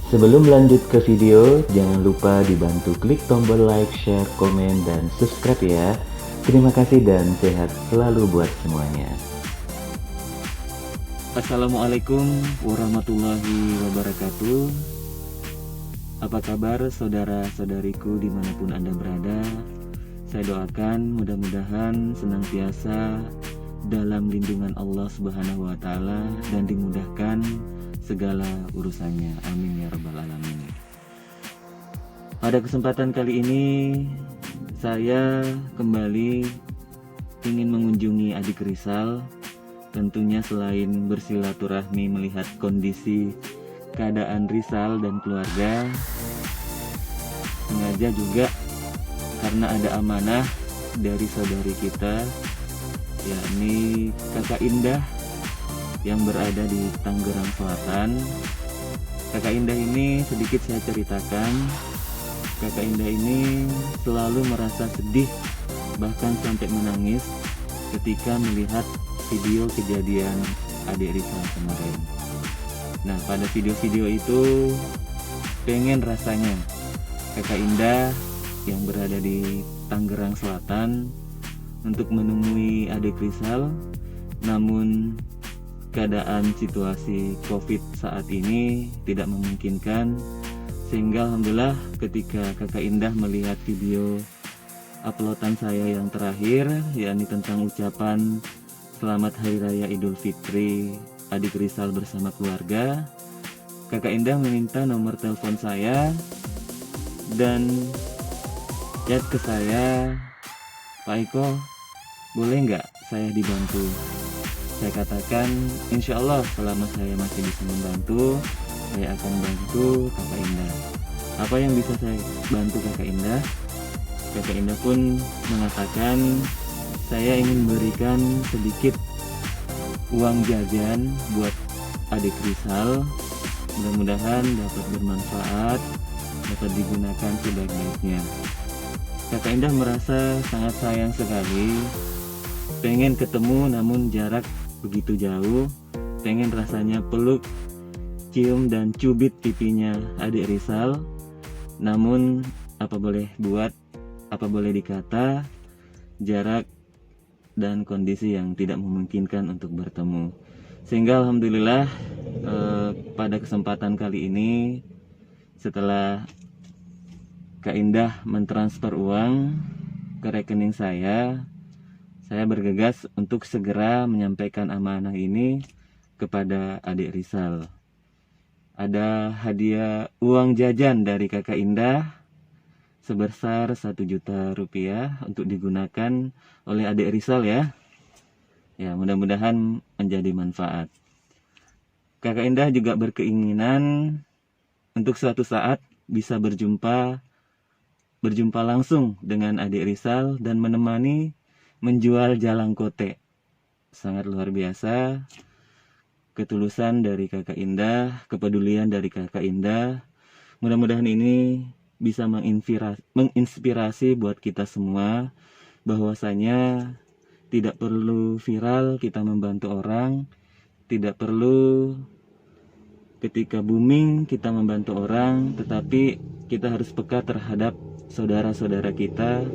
Sebelum lanjut ke video, jangan lupa dibantu klik tombol like, share, komen, dan subscribe ya. Terima kasih dan sehat selalu buat semuanya. Assalamualaikum warahmatullahi wabarakatuh. Apa kabar saudara-saudariku dimanapun Anda berada? Saya doakan mudah-mudahan senantiasa dalam lindungan Allah Subhanahu wa Ta'ala dan dimudahkan segala urusannya. Amin ya rabbal alamin. Pada kesempatan kali ini saya kembali ingin mengunjungi adik Rizal. Tentunya selain bersilaturahmi melihat kondisi keadaan Rizal dan keluarga, sengaja juga karena ada amanah dari saudari kita, yakni Kakak Indah yang berada di Tangerang Selatan. Kakak Indah ini sedikit saya ceritakan. Kakak Indah ini selalu merasa sedih, bahkan sampai menangis ketika melihat video kejadian adik Rizal kemarin. Nah, pada video-video itu pengen rasanya Kakak Indah yang berada di Tangerang Selatan untuk menemui adik Rizal, namun keadaan situasi COVID saat ini tidak memungkinkan, sehingga alhamdulillah ketika Kakak Indah melihat video uploadan saya yang terakhir, yakni tentang ucapan Selamat Hari Raya Idul Fitri adik Rizal bersama keluarga, Kakak Indah meminta nomor telepon saya dan chat ke saya, Pak Eko, boleh nggak saya dibantu? Saya katakan, insya Allah selama saya masih bisa membantu, saya akan bantu Kakak Indah. Apa yang bisa saya bantu Kakak Indah? Kakak Indah pun mengatakan, saya ingin memberikan sedikit uang jajan buat adik Rizal. Mudah-mudahan dapat bermanfaat, dapat digunakan sebaik-baiknya. Kakak Indah merasa sangat sayang sekali, pengen ketemu namun jarak begitu jauh, pengen rasanya peluk, cium dan cubit pipinya adik Rizal, namun apa boleh buat, apa boleh dikata, jarak dan kondisi yang tidak memungkinkan untuk bertemu. Sehingga alhamdulillah pada kesempatan kali ini, setelah Kak Indah mentransfer uang ke rekening saya bergegas untuk segera menyampaikan amanah ini kepada adik Rizal. Ada hadiah uang jajan dari Kakak Indah sebesar 1 juta rupiah untuk digunakan oleh adik Rizal ya. Ya, mudah-mudahan menjadi manfaat. Kakak Indah juga berkeinginan untuk suatu saat bisa berjumpa langsung dengan adik Rizal dan menemani menjual jalang kote. Sangat luar biasa ketulusan dari Kakak Indah, kepedulian dari Kakak Indah. Mudah-mudahan ini bisa menginspirasi buat kita semua, bahwasanya tidak perlu viral kita membantu orang, tidak perlu ketika booming kita membantu orang, tetapi kita harus peka terhadap saudara-saudara kita,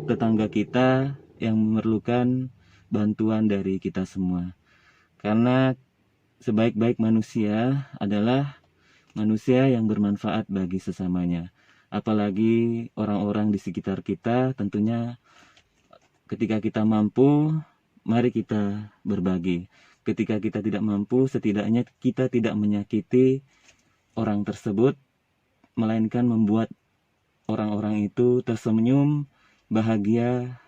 tetangga kita yang memerlukan bantuan dari kita semua. Karena sebaik-baik manusia adalah manusia yang bermanfaat bagi sesamanya. Apalagi orang-orang di sekitar kita, tentunya ketika kita mampu, mari kita berbagi. Ketika kita tidak mampu, setidaknya kita tidak menyakiti orang tersebut, melainkan membuat orang-orang itu tersenyum, bahagia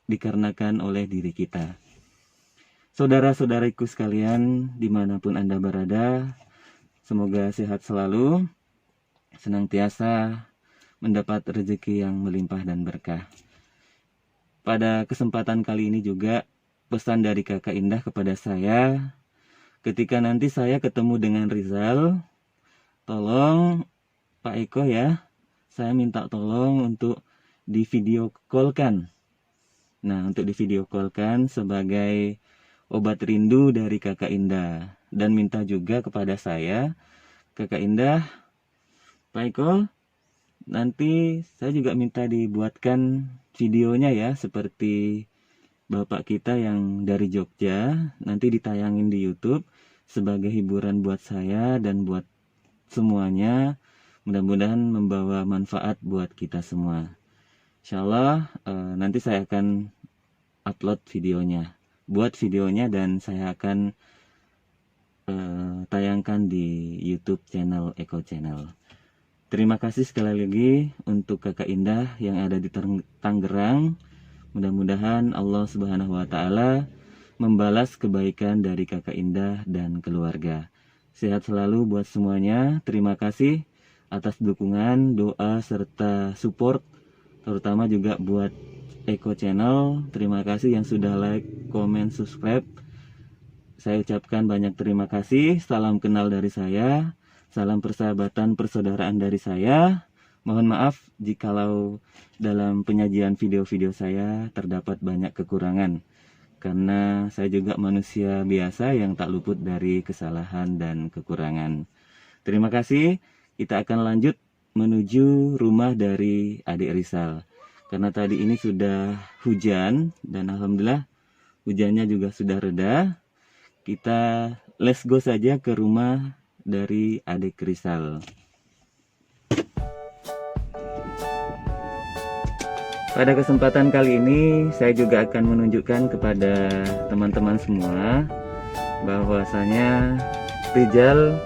dikarenakan oleh diri kita. Saudara-saudariku sekalian, dimanapun Anda berada, semoga sehat selalu, senantiasa mendapat rezeki yang melimpah dan berkah. Pada kesempatan kali ini juga pesan dari Kakak Indah kepada saya, ketika nanti saya ketemu dengan Rizal, tolong Pak Eko ya, saya minta tolong untuk di video callkan. Nah, untuk di video callkan sebagai obat rindu dari Kakak Indah. Dan minta juga kepada saya, Kakak Indah, Pak Eko, nanti saya juga minta dibuatkan videonya ya, seperti Bapak kita yang dari Jogja, nanti ditayangin di YouTube sebagai hiburan buat saya dan buat semuanya. Mudah-mudahan membawa manfaat buat kita semua. Insya Allah nanti saya akan upload videonya, buat videonya, dan saya akan tayangkan di YouTube channel Eko Channel. Terima kasih sekali lagi untuk Kakak Indah yang ada di Tangerang. Mudah-mudahan Allah Subhanahu wa Ta'ala membalas kebaikan dari Kakak Indah dan keluarga. Sehat selalu buat semuanya. Terima kasih atas dukungan, doa, serta support, terutama juga buat Eko Channel. Terima kasih yang sudah like, komen, subscribe. Saya ucapkan banyak terima kasih. Salam kenal dari saya. Salam persahabatan, persaudaraan dari saya. Mohon maaf jikalau dalam penyajian video-video saya terdapat banyak kekurangan, karena saya juga manusia biasa yang tak luput dari kesalahan dan kekurangan. Terima kasih. Kita akan lanjut menuju rumah dari adik Rizal, karena tadi ini sudah hujan dan alhamdulillah hujannya juga sudah reda. Kita let's go saja ke rumah dari adik Rizal. Pada kesempatan kali ini saya juga akan menunjukkan kepada teman-teman semua bahwasanya Rizal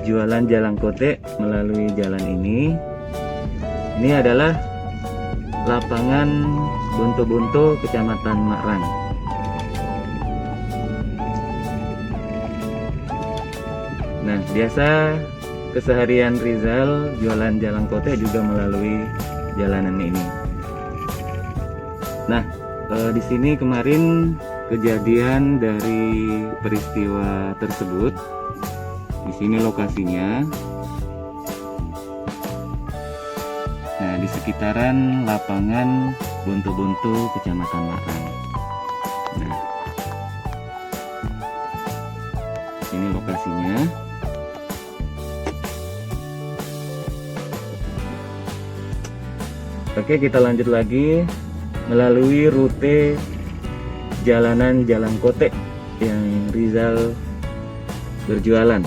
jualan jalan kote melalui jalan ini. Ini adalah lapangan Bonto-Bonto, Kecamatan Makrang. Nah, biasa keseharian Rizal jualan jalan kote juga melalui jalanan ini. Nah, di sini kemarin kejadian dari peristiwa tersebut. Di sini lokasinya. Nah, di sekitaran lapangan Bonto-Bonto, Kecamatan Makrang. Nah, ini lokasinya. Oke, kita lanjut lagi melalui rute jalanan jalan kote yang Rizal berjualan.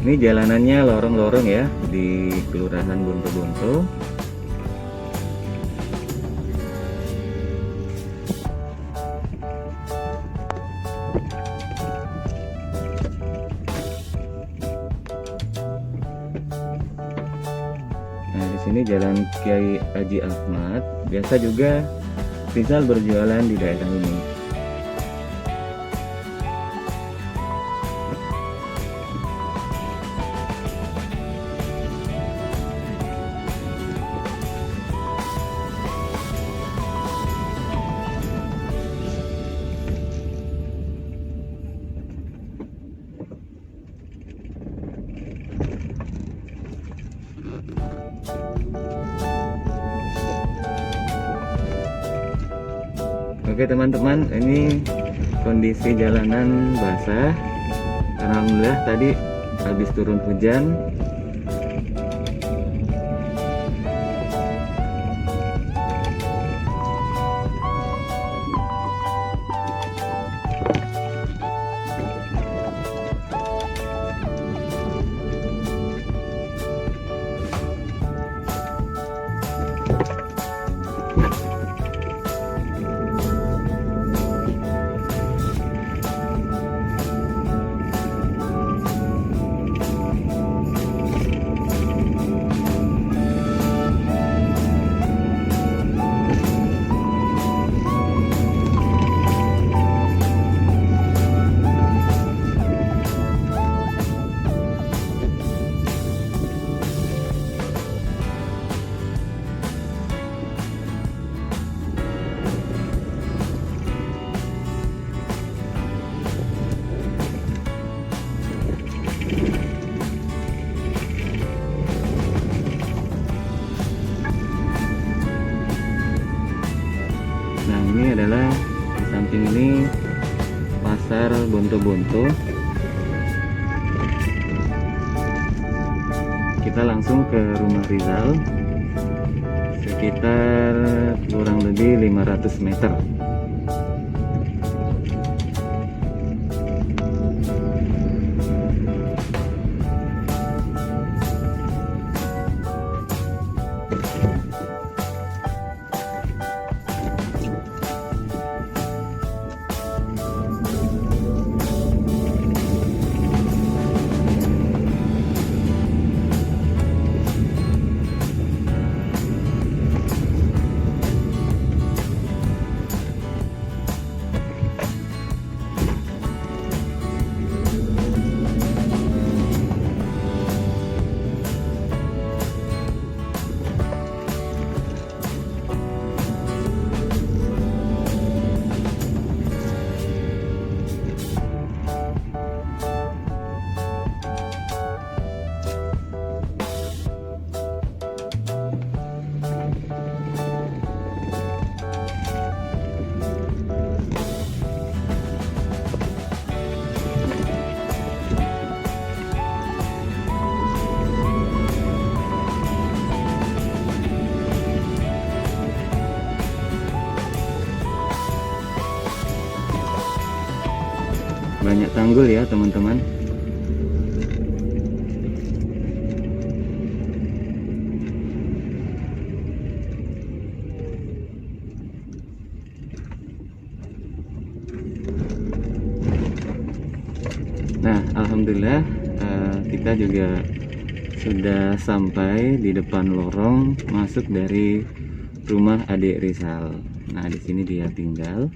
Ini jalanannya lorong-lorong ya, di Kelurahan Bonto-Bonto. Nah, di sini Jalan Kiai Haji Ahmad. Biasa juga Rizal berjualan di daerah ini. Oke teman-teman, ini kondisi jalanan basah. Alhamdulillah tadi habis turun hujan. samping ini pasar Bonto-Bonto. Kita langsung ke rumah Rizal, sekitar kurang lebih 500 meter. Banyak tanggul ya teman-teman. Nah, alhamdulillah kita juga sudah sampai di depan lorong masuk dari rumah adik Rizal. Nah, di sini dia tinggal.